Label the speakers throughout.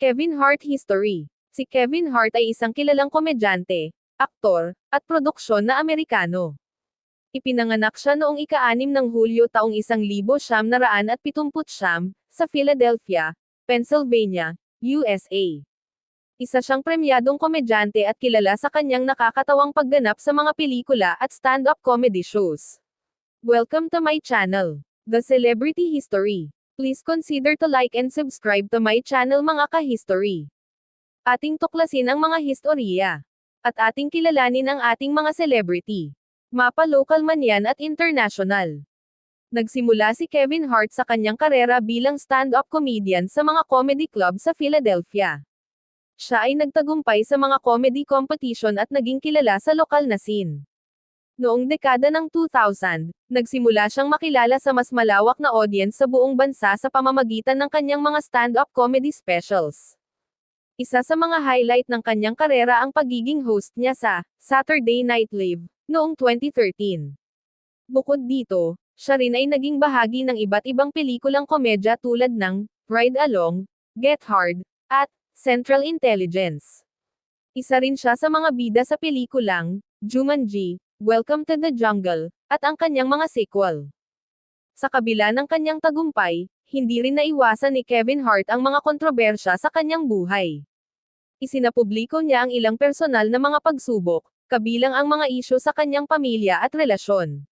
Speaker 1: Kevin Hart History. Si Kevin Hart ay isang kilalang komedyante, aktor, at produksyon na Amerikano. Ipinanganak siya noong ika-6 ng Hulyo taong 1979 sa Philadelphia, Pennsylvania, USA. Isa siyang premyadong komedyante at kilala sa kanyang nakakatawang pagganap sa mga pelikula at stand-up comedy shows. Welcome to my channel, The Celebrity History. Please consider to like and subscribe to my channel mga ka-history. Ating tuklasin ang mga historya. At ating kilalanin ang ating mga celebrity. Mapa local man yan at international. Nagsimula si Kevin Hart sa kanyang karera bilang stand-up comedian sa mga comedy club sa Philadelphia. Siya ay nagtagumpay sa mga comedy competition at naging kilala sa lokal na scene. Noong dekada ng 2000, nagsimula siyang makilala sa mas malawak na audience sa buong bansa sa pamamagitan ng kanyang mga stand-up comedy specials. Isa sa mga highlight ng kanyang karera ang pagiging host niya sa Saturday Night Live noong 2013. Bukod dito, siya rin ay naging bahagi ng iba't ibang pelikulang komedya tulad ng Ride Along, Get Hard, at Central Intelligence. Isa rin siya sa mga bida sa pelikulang Jumanji, Welcome to the Jungle, at ang kanyang mga sequel. Sa kabila ng kanyang tagumpay, hindi rin naiwasan ni Kevin Hart ang mga kontrobersya sa kanyang buhay. Isinapubliko niya ang ilang personal na mga pagsubok, kabilang ang mga isyu sa kanyang pamilya at relasyon.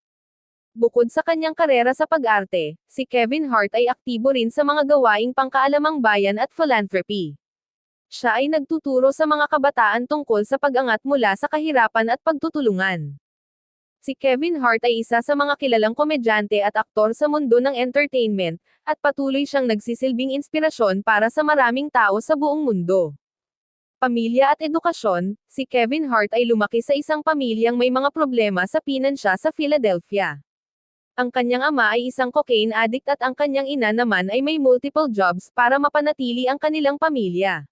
Speaker 1: Bukod sa kanyang karera sa pag-arte, si Kevin Hart ay aktibo rin sa mga gawaing pangkaalamang bayan at philanthropy. Siya ay nagtuturo sa mga kabataan tungkol sa pag-angat mula sa kahirapan at pagtutulungan. Si Kevin Hart ay isa sa mga kilalang komedyante at aktor sa mundo ng entertainment, at patuloy siyang nagsisilbing inspirasyon para sa maraming tao sa buong mundo. Pamilya at edukasyon, si Kevin Hart ay lumaki sa isang pamilyang may mga problema sa pinansya sa Philadelphia. Ang kanyang ama ay isang cocaine addict at ang kanyang ina naman ay may multiple jobs para mapanatili ang kanilang pamilya.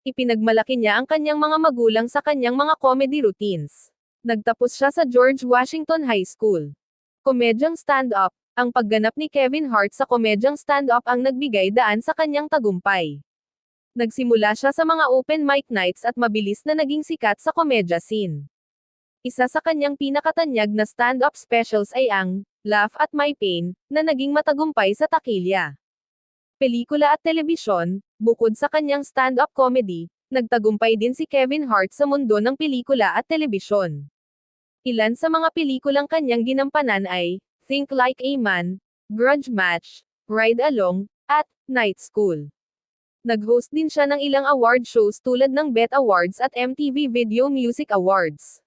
Speaker 1: Ipinagmalaki niya ang kanyang mga magulang sa kanyang mga comedy routines. Nagtapos siya sa George Washington High School. Komedyang stand-up. Ang pagganap ni Kevin Hart sa komedyang stand-up ang nagbigay daan sa kanyang tagumpay. Nagsimula siya sa mga open mic nights at mabilis na naging sikat sa komedya scene. Isa sa kanyang pinakatanyag na stand-up specials ay ang Laugh at My Pain, na naging matagumpay sa takilya. Pelikula at telebisyon, bukod sa kanyang stand-up comedy, nagtagumpay din si Kevin Hart sa mundo ng pelikula at telebisyon. Ilan sa mga pelikulang kanyang ginampanan ay Think Like a Man, Grudge Match, Ride Along, at Night School. Nag-host din siya ng ilang award shows tulad ng BET Awards at MTV Video Music Awards.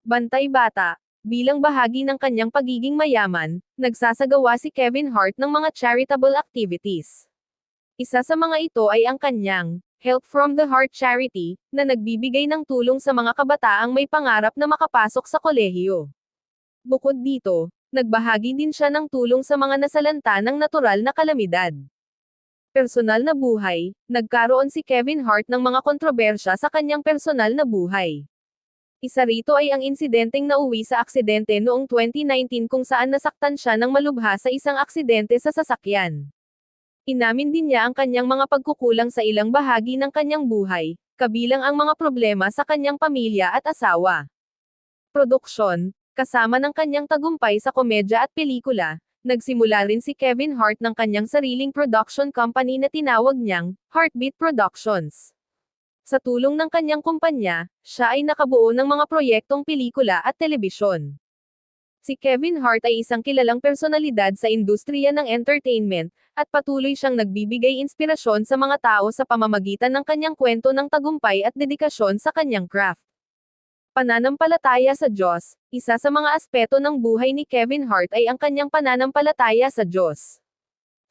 Speaker 1: Bantay Bata. Bilang bahagi ng kanyang pagiging mayaman, nagsasagawa si Kevin Hart ng mga charitable activities. Isa sa mga ito ay ang kanyang Help from the Heart Charity, na nagbibigay ng tulong sa mga kabataang may pangarap na makapasok sa kolehiyo. Bukod dito, nagbahagi din siya ng tulong sa mga nasalanta ng natural na kalamidad. Personal na buhay, nagkaroon si Kevin Hart ng mga kontrobersya sa kanyang personal na buhay. Isa rito ay ang insidenteng nauwi sa aksidente noong 2019 kung saan nasaktan siya ng malubha sa isang aksidente sa sasakyan. Inamin din niya ang kanyang mga pagkukulang sa ilang bahagi ng kanyang buhay, kabilang ang mga problema sa kanyang pamilya at asawa. Produksyon, kasama ng kanyang tagumpay sa komedya at pelikula, nagsimula rin si Kevin Hart ng kanyang sariling production company na tinawag niyang Heartbeat Productions. Sa tulong ng kanyang kumpanya, siya ay nakabuo ng mga proyektong pelikula at telebisyon. Si Kevin Hart ay isang kilalang personalidad sa industriya ng entertainment, at patuloy siyang nagbibigay inspirasyon sa mga tao sa pamamagitan ng kanyang kwento ng tagumpay at dedikasyon sa kanyang craft. Pananampalataya sa Diyos. Isa sa mga aspeto ng buhay ni Kevin Hart ay ang kanyang pananampalataya sa Diyos.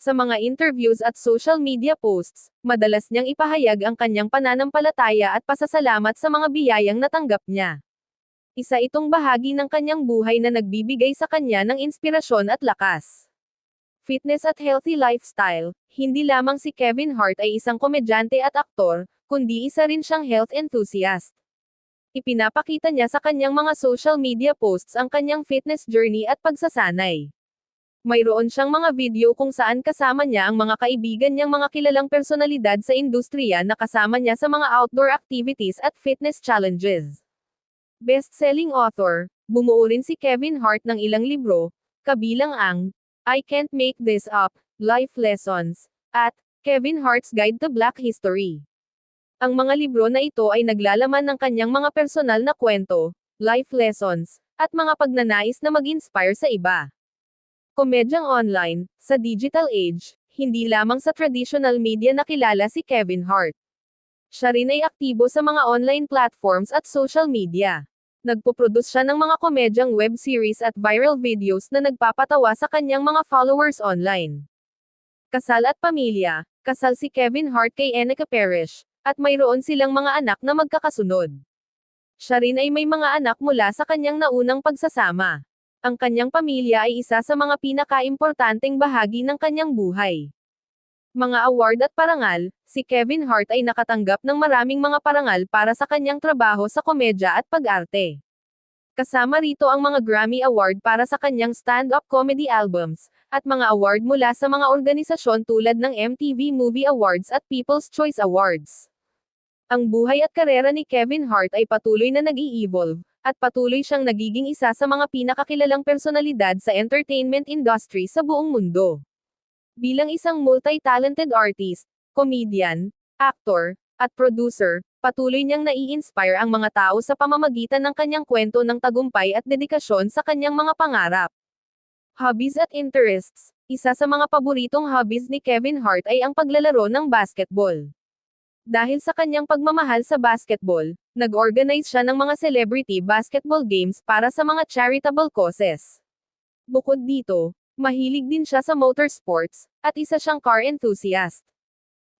Speaker 1: Sa mga interviews at social media posts, madalas niyang ipahayag ang kanyang pananampalataya at pasasalamat sa mga biyayang natanggap niya. Isa itong bahagi ng kanyang buhay na nagbibigay sa kanya ng inspirasyon at lakas. Fitness at healthy lifestyle. Hindi lamang si Kevin Hart ay isang komedyante at aktor, kundi isa rin siyang health enthusiast. Ipinapakita niya sa kanyang mga social media posts ang kanyang fitness journey at pagsasanay. Mayroon siyang mga video kung saan kasama niya ang mga kaibigan niyang mga kilalang personalidad sa industriya na kasama niya sa mga outdoor activities at fitness challenges. Best-selling author, bumuo rin si Kevin Hart ng ilang libro, kabilang ang I Can't Make This Up, Life Lessons, at Kevin Hart's Guide to Black History. Ang mga libro na ito ay naglalaman ng kanyang mga personal na kwento, life lessons, at mga pagnanais na mag-inspire sa iba. Komedyang online, sa digital age, hindi lamang sa traditional media nakilala si Kevin Hart. Siya rin ay aktibo sa mga online platforms at social media. Nagpo-produce siya ng mga komedyang web series at viral videos na nagpapatawa sa kanyang mga followers online. Kasal at pamilya, kasal si Kevin Hart kay Enneka Parrish, at mayroon silang mga anak na magkakasunod. Siya rin ay may mga anak mula sa kanyang naunang pagsasama. Ang kanyang pamilya ay isa sa mga pinakaimportanteng bahagi ng kanyang buhay. Mga award at parangal, si Kevin Hart ay nakatanggap ng maraming mga parangal para sa kanyang trabaho sa komedya at pag-arte. Kasama rito ang mga Grammy Award para sa kanyang stand-up comedy albums, at mga award mula sa mga organisasyon tulad ng MTV Movie Awards at People's Choice Awards. Ang buhay at karera ni Kevin Hart ay patuloy na nag-i-evolve, at patuloy siyang nagiging isa sa mga pinakakilalang personalidad sa entertainment industry sa buong mundo. Bilang isang multi-talented artist, comedian, actor, at producer, patuloy niyang nai-inspire ang mga tao sa pamamagitan ng kanyang kwento ng tagumpay at dedikasyon sa kanyang mga pangarap. Hobbies at interests. Isa sa mga paboritong hobbies ni Kevin Hart ay ang paglalaro ng basketball. Dahil sa kanyang pagmamahal sa basketball, nag-organize siya ng mga celebrity basketball games para sa mga charitable causes. Bukod dito, mahilig din siya sa motorsports, at isa siyang car enthusiast.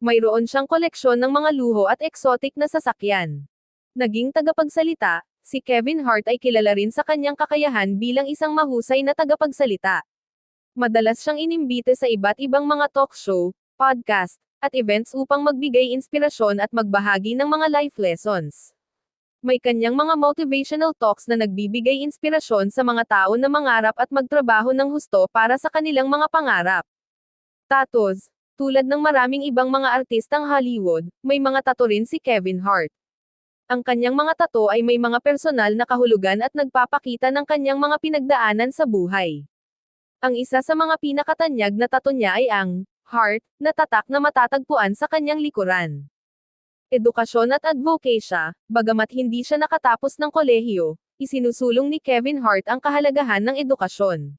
Speaker 1: Mayroon siyang koleksyon ng mga luho at exotic na sasakyan. Naging tagapagsalita, si Kevin Hart ay kilala rin sa kanyang kakayahan bilang isang mahusay na tagapagsalita. Madalas siyang inimbite sa iba't ibang mga talk show, podcast, at events upang magbigay inspirasyon at magbahagi ng mga life lessons. May kanyang mga motivational talks na nagbibigay inspirasyon sa mga tao na mangarap at magtrabaho ng husto para sa kanilang mga pangarap. Tattoos. Tulad ng maraming ibang mga artistang Hollywood, may mga tattoo rin si Kevin Hart. Ang kanyang mga tattoo ay may mga personal na kahulugan at nagpapakita ng kanyang mga pinagdaanan sa buhay. Ang isa sa mga pinakatanyag na tattoo niya ay ang heart na tatak na matatagpuan sa kanyang likuran. Edukasyon at advokasya, bagamat hindi siya nakatapos ng kolehiyo, isinusulong ni Kevin Hart ang kahalagahan ng edukasyon.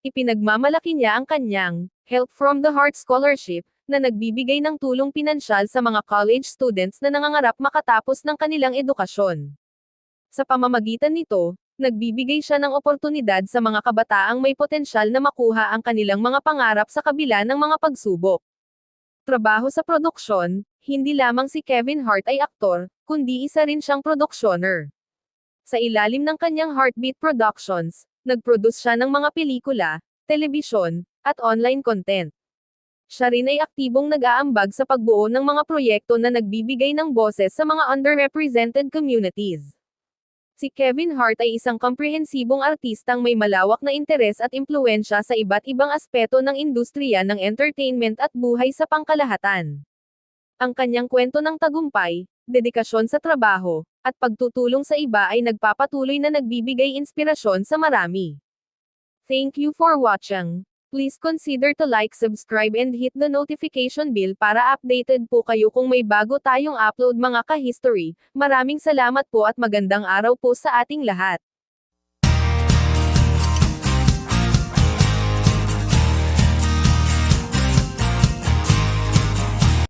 Speaker 1: Ipinagmamalaki niya ang kanyang Help from the Heart Scholarship, na nagbibigay ng tulong pinansyal sa mga college students na nangangarap makatapos ng kanilang edukasyon. Sa pamamagitan nito, nagbibigay siya ng oportunidad sa mga kabataang may potensyal na makuha ang kanilang mga pangarap sa kabila ng mga pagsubok. Trabaho sa produksyon, hindi lamang si Kevin Hart ay aktor, kundi isa rin siyang produksyoner. Sa ilalim ng kanyang Heartbeat Productions, nag-produce siya ng mga pelikula, telebisyon, at online content. Siya rin ay aktibong nag-aambag sa pagbuo ng mga proyekto na nagbibigay ng boses sa mga underrepresented communities. Si Kevin Hart ay isang komprehensibong artistang may malawak na interes at impluwensya sa iba't ibang aspeto ng industriya ng entertainment at buhay sa pangkalahatan. Ang kanyang kwento ng tagumpay, dedikasyon sa trabaho, at pagtutulong sa iba ay nagpapatuloy na nagbibigay inspirasyon sa marami. Thank you for watching. Please consider to like, subscribe and hit the notification bell para updated po kayo kung may bago tayong upload mga ka-history. Maraming salamat po at magandang araw po sa ating lahat.